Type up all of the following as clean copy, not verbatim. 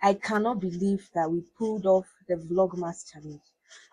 I cannot believe that we pulled off the Vlogmas challenge.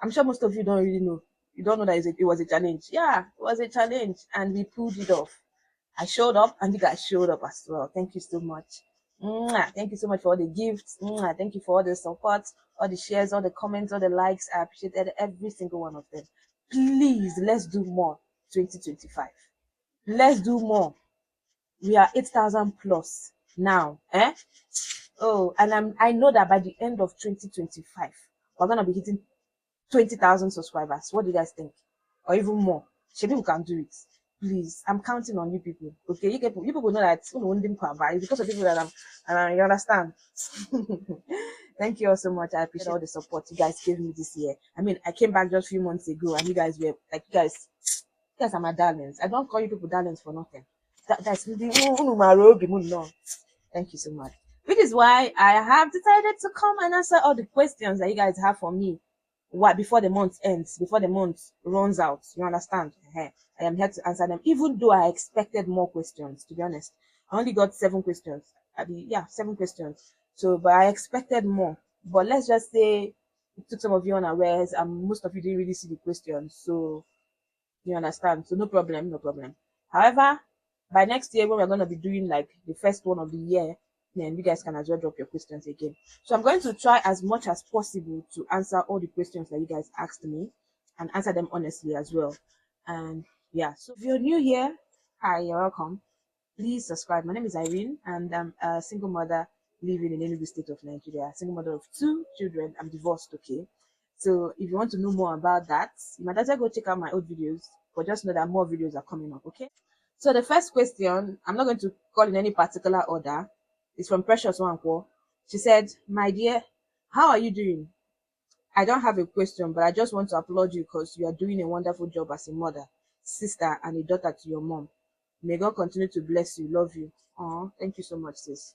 I'm sure most of you don't really know. You don't know that it was a challenge. Yeah, it was a challenge, and we pulled it off. I showed up, and you guys showed up as well. Thank you so much. Mwah. Thank you so much for all the gifts. Mwah. Thank you for all the support, all the shares, all the comments, all the likes. I appreciate every single one of them. Please, let's do more. 2025. Let's do more. We are 8,000 plus now. Oh, and I know that by the end of 2025, we're gonna be hitting 20,000 subscribers. What do you guys think? Or even more? Maybe we can do it. Please, I'm counting on you people. Okay, you people know that it's because of people that you understand. Thank you all so much. I appreciate all the support you guys gave me this year. I mean, I came back just a few months ago, and you guys were like, you guys are my darlings. I don't call you people darlings for nothing. That's really no. Thank you so much. Which is why I have decided to come and answer all the questions that you guys have for me. What before the month ends, before the month runs out. You understand? I am here to answer them, even though I expected more questions. To be honest, I only got 7 questions. Yeah, 7 questions. So, but I expected more. But let's just say it took some of you unawares, and most of you didn't really see the questions. So you understand? So no problem, no problem. However, by next year when we're gonna be doing like the first one of the year, then you guys can as well drop your questions again. So I'm going to try as much as possible to answer all the questions that you guys asked me and answer them honestly as well. And yeah, so if you're new here, hi, you're welcome. Please subscribe. My name is Irene, and I'm a single mother living in Enugu state of Nigeria. Single mother of 2 children. I'm divorced, okay? So if you want to know more about that, you might as well go check out my old videos, but just know that more videos are coming up, okay? So the first question, I'm not going to call in any particular order. It's from Precious Wankwo. She said, "My dear, how are you doing? I don't have a question, but I just want to applaud you because you are doing a wonderful job as a mother, sister, and a daughter to your mom. May God continue to bless you. Love you." Oh, thank you so much, sis.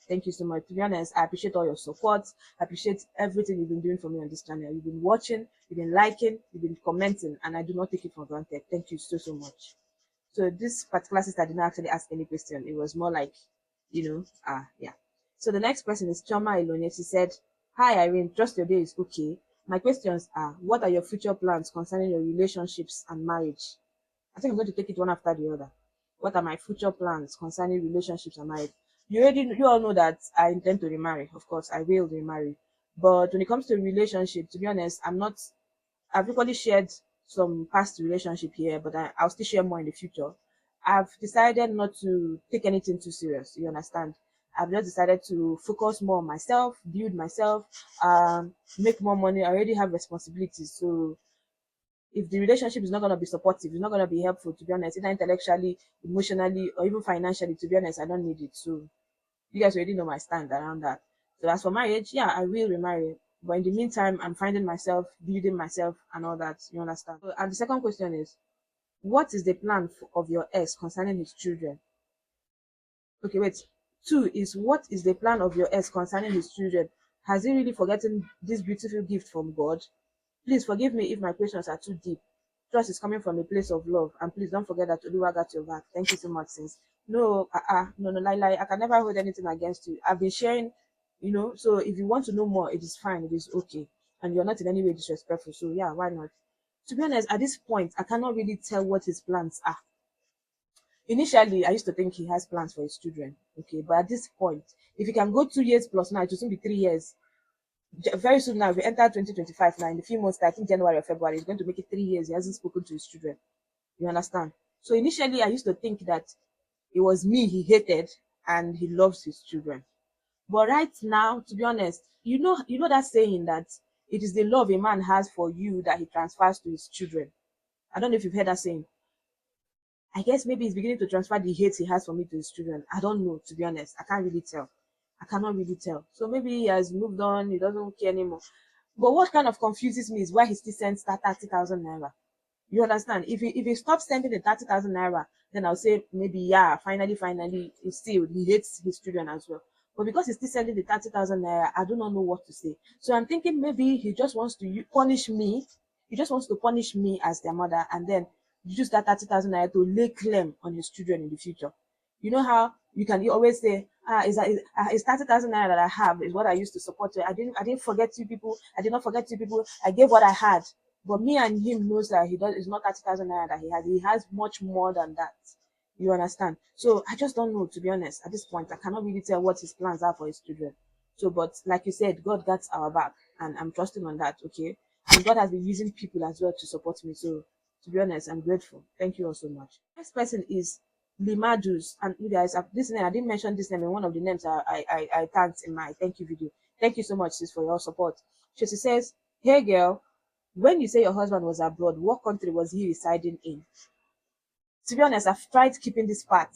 Thank you so much. To be honest, I appreciate all your support. I appreciate everything you've been doing for me on this channel. You've been watching, you've been liking, you've been commenting, and I do not take it for granted. Thank you so, so much. So this particular sister did not actually ask any question. It was more like, yeah. So the next person is Choma Ilonia. She said, "Hi Irene, trust your day is okay. My questions are, what are your future plans concerning your relationships and marriage?" I think I'm going to take it one after the other. What are my future plans concerning relationships and marriage? You all know that I intend to remarry. Of course, I will remarry. But when it comes to relationship, to be honest, I've equally shared some past relationship here, but I'll still share more in the future. I've decided not to take anything too serious. You understand? I've just decided to focus more on myself, build myself, make more money. I already have responsibilities, so if the relationship is not going to be supportive, it's not going to be helpful, to be honest, either intellectually, emotionally, or even financially, to be honest, I don't need it. So you guys already know my stand around that. So as for marriage, yeah, I will remarry. But in the meantime, I'm finding myself, building myself, and all that. You understand? So, and the second question is, what is the plan of your ex concerning his children? Okay, wait. 2 is, what is the plan of your ex concerning his children? Has he really forgotten this beautiful gift from God? Please forgive me if my questions are too deep. Trust is coming from a place of love, and please don't forget that Oluwa got your back. Thank you so much, sis. No, no, lie. I can never hold anything against you. I've been sharing, so if you want to know more, it is fine, it is okay. And you're not in any way disrespectful, so yeah, why not? To be honest, at this point, I cannot really tell what his plans are. Initially, I used to think he has plans for his children, okay, but at this point, if he can go 2 years plus now, it will soon be 3 years. Very soon now, we enter 2025 now, in a few months, I think January or February, he's going to make it 3 years. He hasn't spoken to his children. You understand? So initially, I used to think that it was me he hated and he loves his children. But right now, to be honest, you know that saying that it is the love a man has for you that he transfers to his children. I don't know if you've heard that saying. I guess maybe he's beginning to transfer the hate he has for me to his children. I don't know, to be honest. I can't really tell. I cannot really tell. So maybe he has moved on, he doesn't care anymore. But what kind of confuses me is why he still sends that 30,000 naira. You understand? If he stops sending the 30,000 naira, then I'll say maybe, yeah, finally, he hates his children as well. But because he's still sending the 30,000 naira, I do not know what to say. So I'm thinking maybe he just wants to punish me. He just wants to punish me as their mother, and then use that 30,000 naira to lay claim on his children in the future. You know how you can always say, Is 30,000 naira that I have is what I used to support you. I didn't forget you people. I did not forget you people. I gave what I had. But me and him knows that he does. It's not 30,000 naira that he has. He has much more than that. You understand? So I just don't know, to be honest. At this point, I cannot really tell what his plans are for his children. So, but like you said, God got our back, and I'm trusting on that. Okay, and God has been using people as well to support me. So, to be honest, I'm grateful. Thank you all so much. Next person is Limadus, and you guys, this name I didn't mention this name in one of the names I tagged in my thank you video. Thank you so much, sis, for your support. She says, "Hey girl, when you say your husband was abroad, what country was he residing in?" To be honest, I've tried keeping this part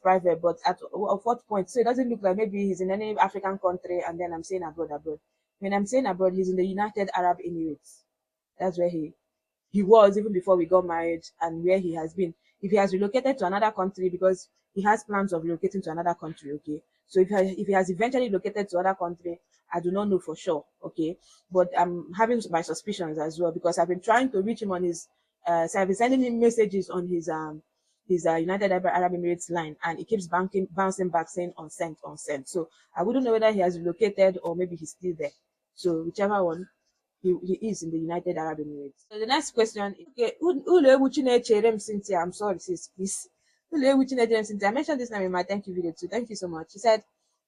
private, but at what point? So it doesn't look like maybe he's in any African country, and then I'm saying abroad, abroad. When I'm saying abroad, he's in the United Arab Emirates. That's where he was even before we got married, and where he has been. If he has relocated to another country, because he has plans of relocating to another country, okay. So if he has eventually relocated to another country, I do not know for sure, okay. But I'm having my suspicions as well, because I've been trying to reach him on his. So I've been sending him messages on his United Arab Emirates line, and it keeps bouncing back saying unsent, unsent. So I wouldn't know whether he has relocated or maybe he's still there. So whichever one, he is in the United Arab Emirates. So the next question is, okay, Cynthia, I'm sorry, sis, please. Cynthia, I mentioned this name in my thank you video too. Thank you so much. She said,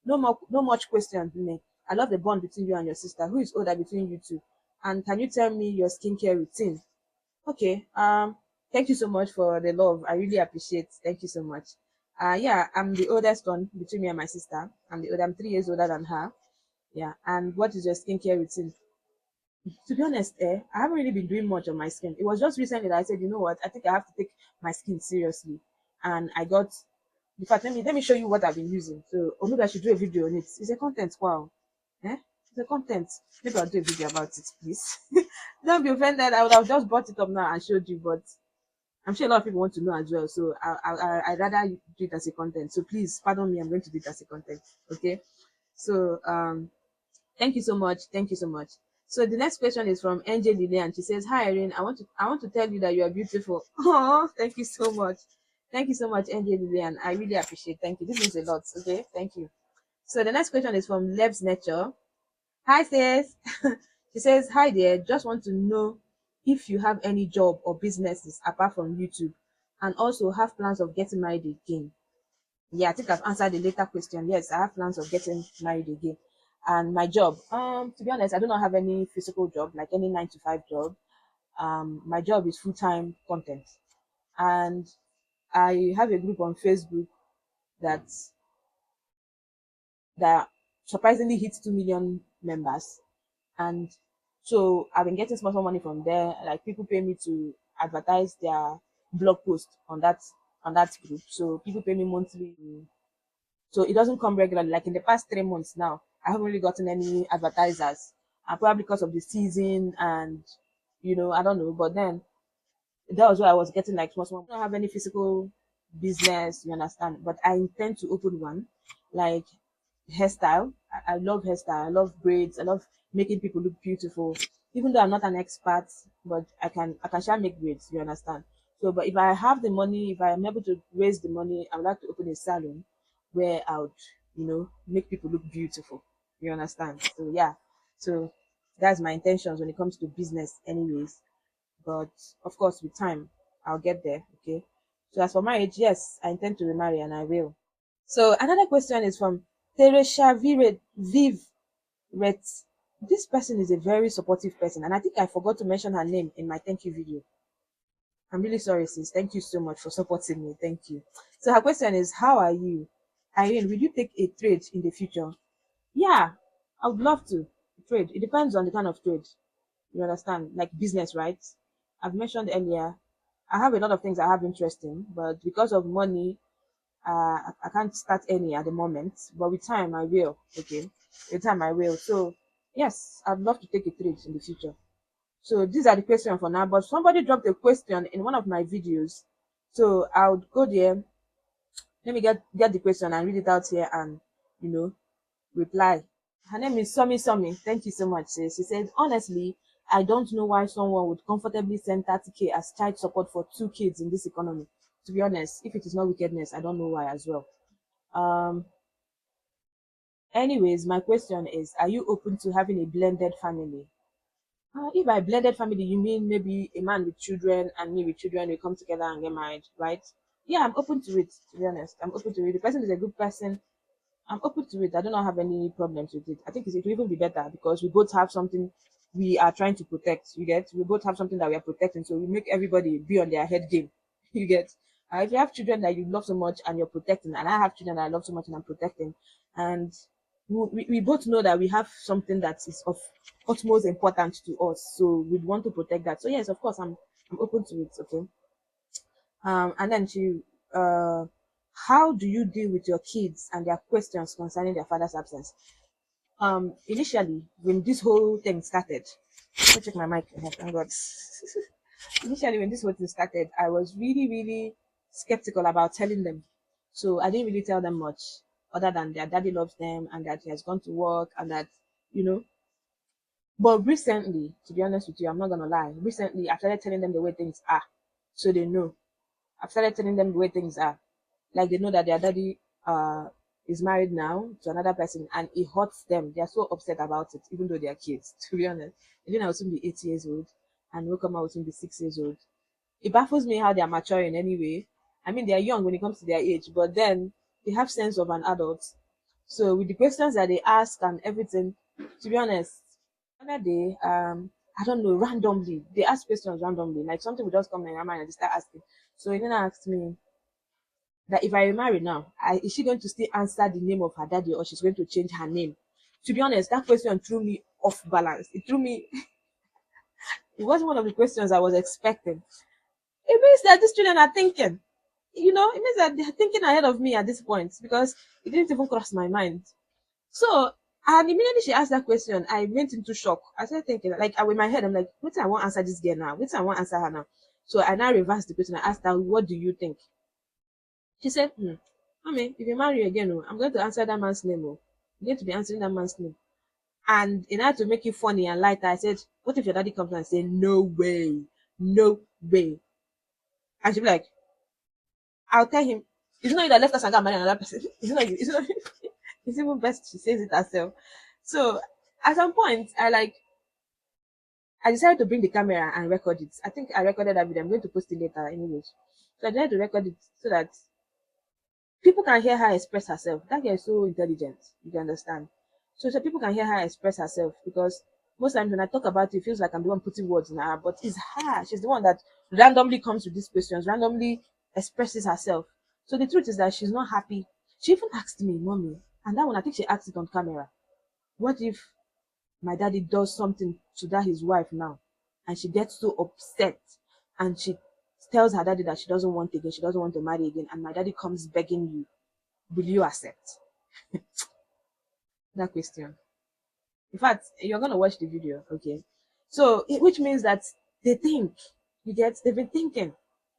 no much questions, Nene. I love the bond between you and your sister. Who is older between you two? And can you tell me your skincare routine? Okay. Thank you so much for the love. I really appreciate. Thank you so much. Yeah, I'm the oldest one between me and my sister. I'm 3 years older than her. Yeah. And what is your skincare routine? To be honest, I haven't really been doing much on my skin. It was just recently that I said, you know what, I think I have to take my skin seriously. And I got, in fact, let me show you what I've been using. So, or maybe I should do a video on it. It's a content, wow. Eh? It's a content. Maybe I'll do a video about it, please. Don't be offended. I would have just brought it up now and showed you, but I'm sure a lot of people want to know as well. So I'd rather do it as a content. So please, pardon me, I'm going to do it as a content. Okay. So, thank you so much. Thank you so much. So the next question is from NJ Lillian. She says, "Hi Irene, I want to tell you that you are beautiful." Oh, thank you so much. Thank you so much, NJ Lillian. I really appreciate. Thank you. This means a lot. Okay, thank you. So the next question is from Leb's Nature. Hi sis. She says, "Hi there. Just want to know if you have any job or businesses apart from YouTube, and also have plans of getting married again." Yeah, I think I've answered the later question. Yes, I have plans of getting married again. And my job, to be honest, I do not have any physical job, like any 9 to 5 job. My job is full-time content. And I have a group on Facebook that that surprisingly hits 2 million members. And so I've been getting small money from there. Like people pay me to advertise their blog post on that group. So people pay me monthly. So it doesn't come regularly. Like in the past 3 months now, I haven't really gotten any advertisers. Probably because of the season and I don't know. But then that was why I was getting like small. I don't have any physical business, you understand? But I intend to open one, like hairstyle. I love hairstyle. I love braids. I love making people look beautiful. Even though I'm not an expert, but I can shall make braids. You understand? So, but if I have the money, if I am able to raise the money, I would like to open a salon where I would, make people look beautiful. You understand? So yeah. So that's my intentions when it comes to business, anyways. But of course, with time, I'll get there. Okay. So as for marriage, yes, I intend to remarry and I will. So another question is from Teresha Viv Ret. This person is a very supportive person, and I think I forgot to mention her name in my thank you video. I'm really sorry, sis. Thank you so much for supporting me. Thank you. So her question is, how are you? Irene, will you take a trade in the future? Yeah, I would love to trade. It depends on the kind of trade. You understand? Like business, right? I've mentioned earlier, I have a lot of things I have interest in, but because of money, I can't start any at the moment. But with time, I will. Okay, with time, I will. So yes, I'd love to take a trade in the future. So these are the questions for now. But somebody dropped a question in one of my videos, so I would go there. Let me get the question and read it out here and you know reply. Her name is Somi. Thank you so much, sis. She said, honestly, I don't know why someone would comfortably send 30K as child support for 2 kids in this economy. To be honest, if it is not wickedness, I don't know why as well. Um, Anyways, my question is, are you open to having a blended family? If by blended family you mean maybe a man with children and me with children, we come together and get married, right? Yeah, I'm open to it. To be honest, I'm open to it. The person is a good person. I'm open to it. I do not have any problems with it. I think it will even be better because we both have something we are trying to protect. You get? We both have something that we are protecting, so we make everybody be on their head game. You get? If you have children that you love so much and you're protecting, and I have children that I love so much and I'm protecting, and we both know that we have something that is of utmost importance to us, so we want to protect that. So yes, of course, I'm open to it. Okay. And then uh, how do you deal with your kids and their questions concerning their father's absence? Initially, when this whole thing started, let me check my mic. Oh, thank God. Initially, when this whole thing started, I was really, really skeptical about telling them. So I didn't really tell them much other than their daddy loves them and that he has gone to work and that, you know. But recently, to be honest with you, I'm not gonna lie. Recently, I started telling them the way things are, so they know. I've started telling them the way things are. Like they know that their daddy is married now to another person and it hurts them. They are so upset about it, even though they are kids, to be honest. And then I will soon be 8 years old and Welcome will soon be 6 years old. It baffles me how they are maturing anyway. I mean they are young when it comes to their age, but then they have sense of an adult. So with the questions that they ask and everything, to be honest, another day, I don't know, randomly, they ask questions randomly, like something will just come in their mind and they start asking. So he then asked me that if I remarry now, is she going to still answer the name of her daddy or she's going to change her name? To be honest, that question threw me off balance. It threw me, it wasn't one of the questions I was expecting. It means that these children are thinking, it means that they're thinking ahead of me at this point because it didn't even cross my mind. So, and immediately she asked that question, I went into shock. I started thinking, like, in my head, I'm like, what I want to answer this girl now? What I want to answer her now? So I now reversed the question. I asked her, what do you think? She said, Mommy, if you marry again, I'm going to answer that man's name. I'm going to be answering that man's name. And in order to make it funny and lighter, I said, what if your daddy comes and say, no way, no way? And she'll be like, I'll tell him, it's not you that left us and got married another person. It's not you. It's not you. It's even best she says it herself. So at some point, I decided to bring the camera and record it. I think I recorded that video. I'm going to post it later anyways. So I decided to record it so that people can hear her express herself. That girl is so intelligent. You can understand. So people can hear her express herself because most times when I talk about it, it feels like I'm the one putting words in her, but it's her. She's the one that randomly comes with these questions, randomly expresses herself. So the truth is that she's not happy. She even asked me, Mommy, and that one I think she asked it on camera. What if my daddy does something to that his wife now, and she gets so upset, and she tells her daddy that she doesn't want again, she doesn't want to marry again, and my daddy comes begging you, will you accept that question? In fact, you're gonna watch the video, okay? So, which means that they think, they've been thinking,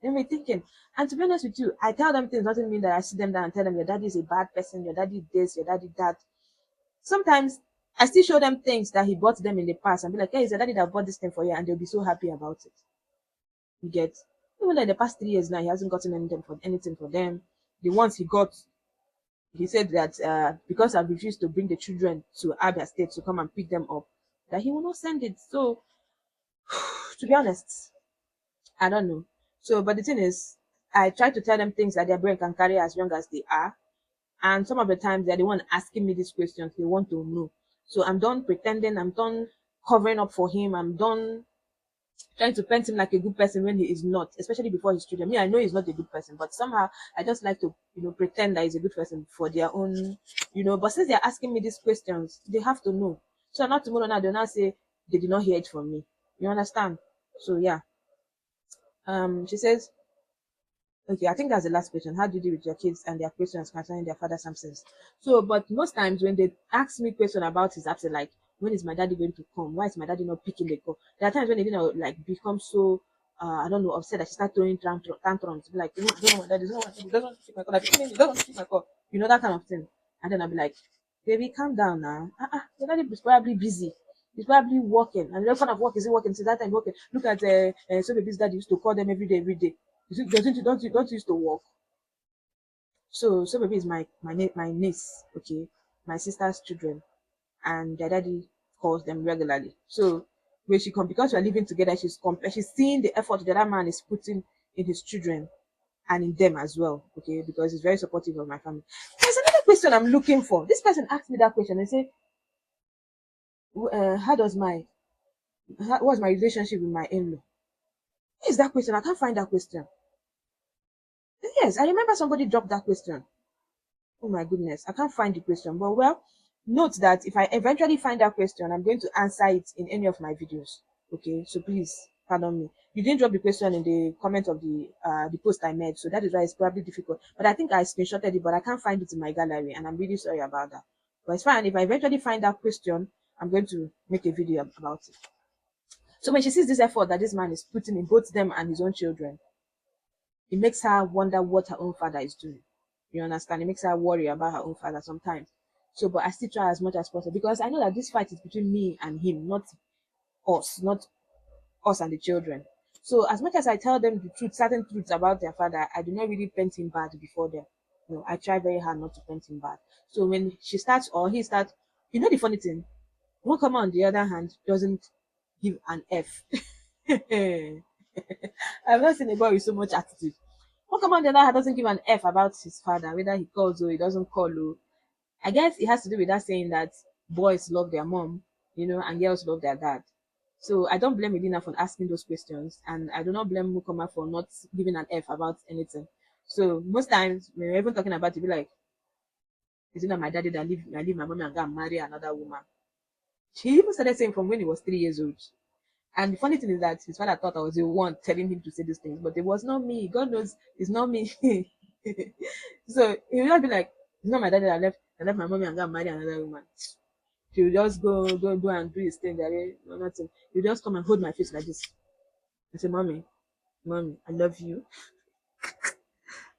and to be honest with you, I tell them things doesn't mean that I sit them down and tell them your daddy is a bad person, your daddy this, your daddy that. Sometimes I still show them things that he bought them in the past and be like, hey, it's your daddy that bought this thing for you, and they'll be so happy about it. You get? Even though in the past 3 years now he hasn't gotten anything for them. The ones he got, he said that because I've refused to bring the children to Abia State to come and pick them up, that he will not send it. So to be honest, I don't know. So but the thing is, I try to tell them things that their brain can carry as young as they are. And some of the times they're the one asking me these questions. They want to know. So I'm done pretending. I'm done covering up for him. I'm done trying to paint him like a good person when he is not, especially before his children. Me, I know he's not a good person, but somehow I just like to, pretend that he's a good person for their own, But since they're asking me these questions, they have to know. So not tomorrow now, they'll not say they did not hear it from me. You understand? So yeah. She says, okay, I think that's the last question. How do you deal with your kids and their questions concerning their father's absence? So, but most times when they ask me question about his absence, like when is my daddy going to come? Why is my daddy not picking the call? There are times when they like become so I don't know, upset that she start throwing tantrums, be like, I don't know what that is, he doesn't want to pick my call, he doesn't want to pick my call, that kind of thing. And then I'll be like, baby, calm down now. Your daddy is probably busy. He's probably working. And what kind of work is he working? Since that time working. Look at so baby's dad used to call them every day, every day. Don't you used to work? So baby is my niece, okay, my sister's children, and their daddy calls them regularly. So when she come, because we're living together, she's seeing the effort the other man is putting in his children and in them as well, okay, because he's very supportive of my family. There's another question I'm looking for. This person asked me that question and say, how does what's my relationship with my in-law? What is that question? I can't find that question. Yes, I remember somebody dropped that question. Oh my goodness, I can't find the question. But well, note that if I eventually find that question, I'm going to answer it in any of my videos. Okay, so please pardon me. You didn't drop the question in the comment of the post I made, so that is why it's probably difficult. But I think I screenshotted it, but I can't find it in my gallery, and I'm really sorry about that. But it's fine. If I eventually find that question, I'm going to make a video about it. So when she sees this effort that this man is putting in both them and his own children, it makes her wonder what her own father is doing. You understand? It makes her worry about her own father sometimes. So, but I still try as much as possible because I know that this fight is between me and him, not us and the children. So, as much as I tell them the truth, certain truths about their father, I do not really paint him bad before them. No, I try very hard not to paint him bad. So when she starts or he starts, you know the funny thing, one come on the other hand doesn't give an F. I've not seen a boy with so much attitude. How come on the other hand doesn't give an F about his father, whether he calls or he doesn't call? Or I guess it has to do with that saying that boys love their mom, and girls love their dad. So I don't blame Medina for asking those questions, and I do not blame Mukoma for not giving an F about anything. So most times when we're even talking about it, be like, is it not my daddy that leave my mommy and go and marry another woman? She even started saying from when he was 3 years old. And the funny thing is that his father thought I was the one telling him to say these things, but it was not me. God knows it's not me. So he will not be like, it's not my daddy that left my mommy and go and marry another woman. He will just go and do his thing there. No, nothing. He'll just come and hold my face like this. I say, mommy, I love you.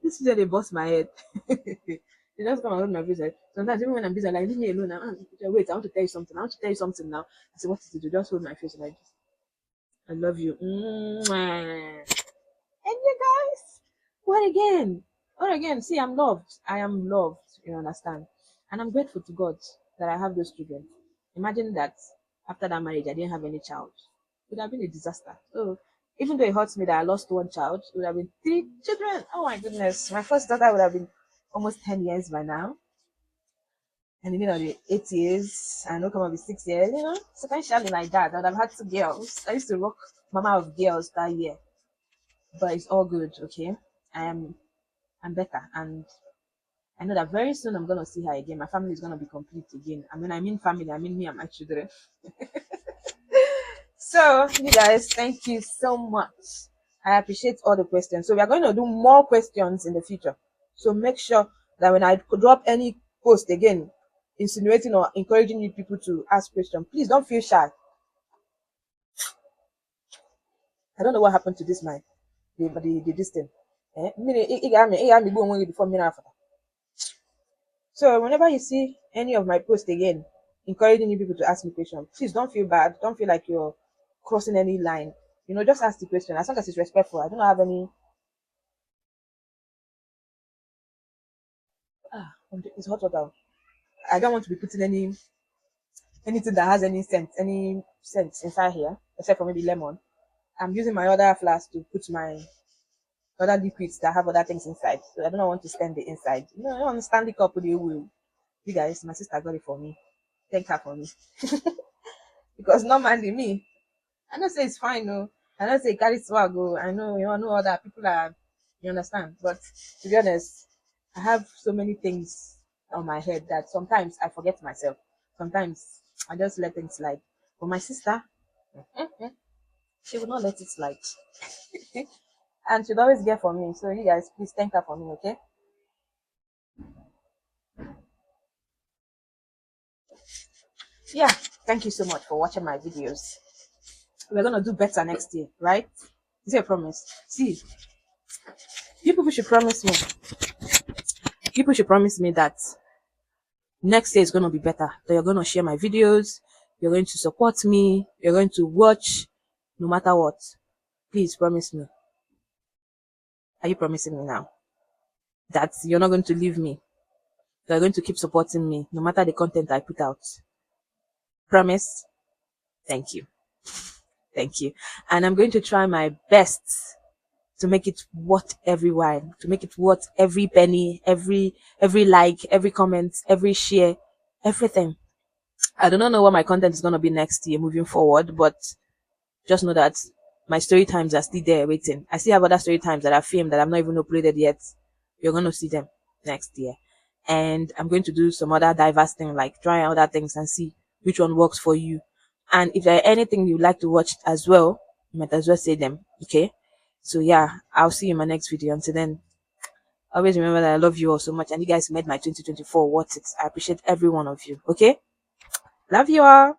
This is where they bust my head. They just come and hold my face like sometimes even when I'm busy, I'm like, leave me alone now. Wait, I want to tell you something. I want to tell you something now. I say, what is it? You just hold my face like this. I love you. Mwah. And you guys, what again? What again? See, I'm loved. I am loved. You understand? And I'm grateful to God that I have those children. Imagine that after that marriage, I didn't have any child. It would have been a disaster. So, even though it hurts me that I lost one child, it would have been 3 children. Oh my goodness. My first daughter would have been almost 10 years by now. And the 8 years, and come up with 6 years, sequentially like that. I would have had 2 girls. I used to rock Mama of Girls that year. But it's all good, okay? I'm better, and I know that very soon I'm gonna see her again. My family is gonna be complete again. And when I mean family, I mean me and my children. So you guys, thank you so much. I appreciate all the questions. So we are going to do more questions in the future. So make sure that when I drop any post again, insinuating or encouraging you people to ask questions, please don't feel shy. I don't know what happened to this man, the this thing. Before me after. So whenever you see any of my posts again, encouraging you people to ask me questions, please don't feel bad. Don't feel like you're crossing any line. Just ask the question. As long as it's respectful. I don't have any. It's hot water. I don't want to be putting anything that has any scent inside here, except for maybe lemon. I'm using my other flask to put my other liquids that have other things inside. So I don't want to stand the inside. No, I don't want to stand the cup with the will. You guys, my sister got it for me. Thank her for me. Because normally me, I don't say it's fine, no. I don't say carry swag, oh. I know, know other people are, you understand. But to be honest, I have so many things on my head that sometimes I forget myself. Sometimes I just let things slide. But my sister, she would not let it slide. And she'd always get for me. So you guys, please thank her for me, okay? Yeah, thank you so much for watching my videos. We're gonna do better next year, right? Is it a promise? See, you people should promise me. People should promise me that next year is gonna be better. That you're gonna share my videos, you're going to support me, you're going to watch no matter what. Please promise me. Are you promising me now? that you're not going to leave me. You're going to keep supporting me no matter the content I put out. Promise? Thank you. Thank you. And I'm going to try my best to make it worth every while, to make it worth every penny, every like, every comment, every share, everything. I do not know what my content is gonna be next year moving forward, but just know that my story times are still there waiting. I still have other story times that are filmed that I've not even uploaded yet. You're gonna see them next year. And I'm going to do some other diverse thing like try other things and see which one works for you. And if there are anything you'd like to watch as well, you might as well say them. Okay. So yeah, I'll see you in my next video. Until then, always remember that I love you all so much and you guys made my 2024 worth it. I appreciate every one of you. Okay? Love you all.